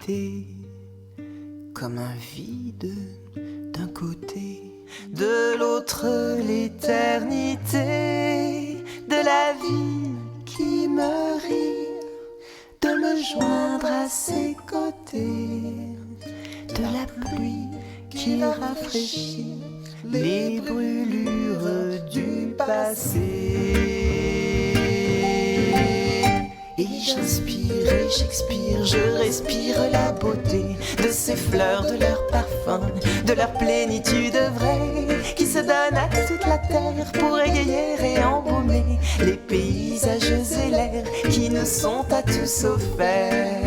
l'humanité comme un vide d'un côté, de l'autre l'éternité de la vie qui me rit de me joindre à ses côtés, de la pluie qui rafraîchit les brûlures du passé. Et j'inspire et j'expire, je respire la beauté de ces fleurs, de leur parfum, de leur plénitude vraie, qui se donne à toute la terre pour égayer et embaumer les paysages et l'air qui nous sont à tous offerts.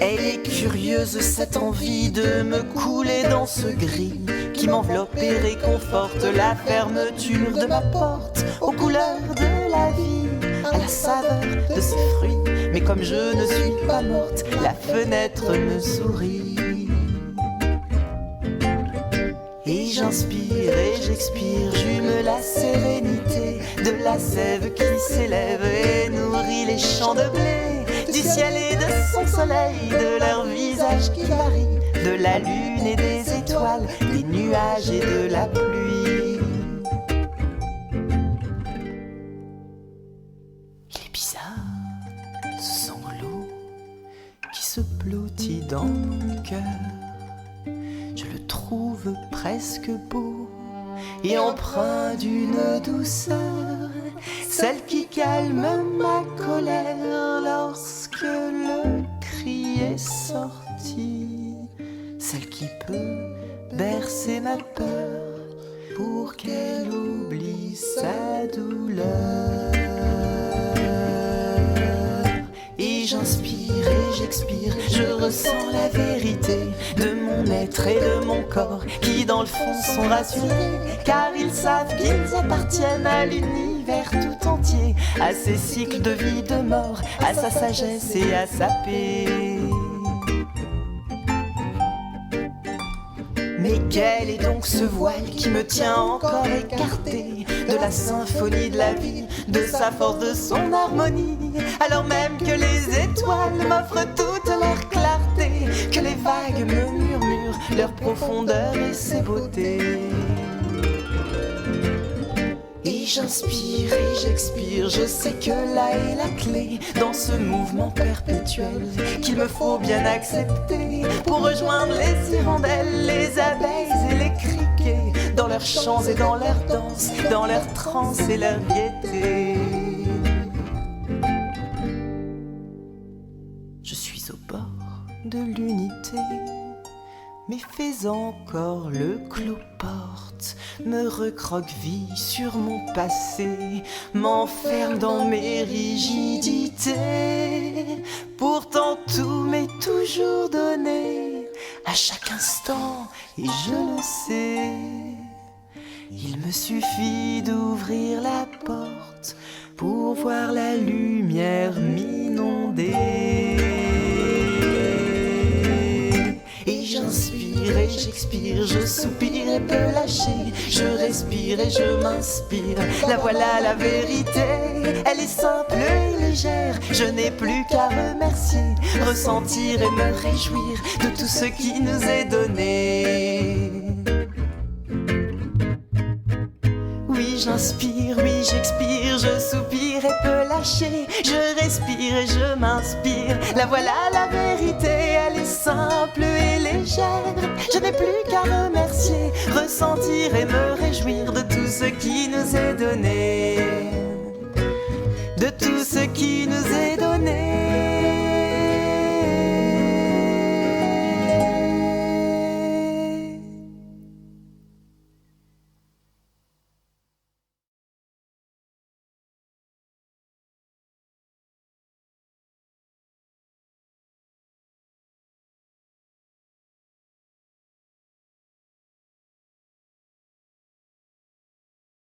Elle est curieuse, cette envie de me couler dans ce gris qui m'enveloppe et réconforte, la fermeture de ma porte aux couleurs de la vie, à la saveur de ses fruits. Mais comme je ne suis pas morte, la fenêtre me sourit. Et j'inspire et j'expire, j'hume la sérénité de la sève qui s'élève et nourrit les champs de blé, du ciel et de son soleil, de leur visage qui varie, de la lune et des étoiles, des nuages et de la pluie. Il est bizarre, ce sanglot qui se blottit dans mon cœur. Je le trouve presque beau et empreint d'une douceur, celle qui calme ma colère lorsque le cri est sorti, celle qui peut bercer ma peur pour qu'elle oublie sa douleur. Et j'inspire et j'expire, je ressens la vérité de mon être et de mon corps qui dans le fond sont rassurés, car ils savent qu'ils appartiennent à l'univers tout entier, à ses cycles de vie, de mort, à sa sagesse et à sa paix. Mais quel est donc ce voile qui me tient encore écarté de la symphonie de la vie, de sa force, de son harmonie, alors même que les étoiles m'offrent toute leur clarté, que les vagues me murmurent leur profondeur et ses beautés. Et j'inspire et j'expire, je sais que là est la clé dans ce mouvement perpétuel qu'il me faut bien accepter pour rejoindre les hirondelles, les abeilles et les criquets dans leurs chants et dans leurs danses, dans leur transe et leur gaieté. Je suis au bord de l'unité, mais fais encore le cloporte, me recroqueville sur mon passé, m'enferme dans mes rigidités. Pourtant tout m'est toujours donné, à chaque instant, et je le sais. Il me suffit d'ouvrir la porte pour voir la lumière m'inonder. Et j'inspire et j'expire, je soupire et peux lâcher, je respire et je m'inspire. La voilà la vérité, elle est simple et légère. Je n'ai plus qu'à remercier, ressentir et me réjouir de tout ce qui nous est donné. Oui, j'inspire, oui, j'expire, je soupire et peux lâcher, je respire et je m'inspire. La voilà la vérité, elle est simple et légère. Je n'ai plus qu'à remercier, ressentir et me réjouir de tout ce qui nous est donné, de tout ce qui nous est donné.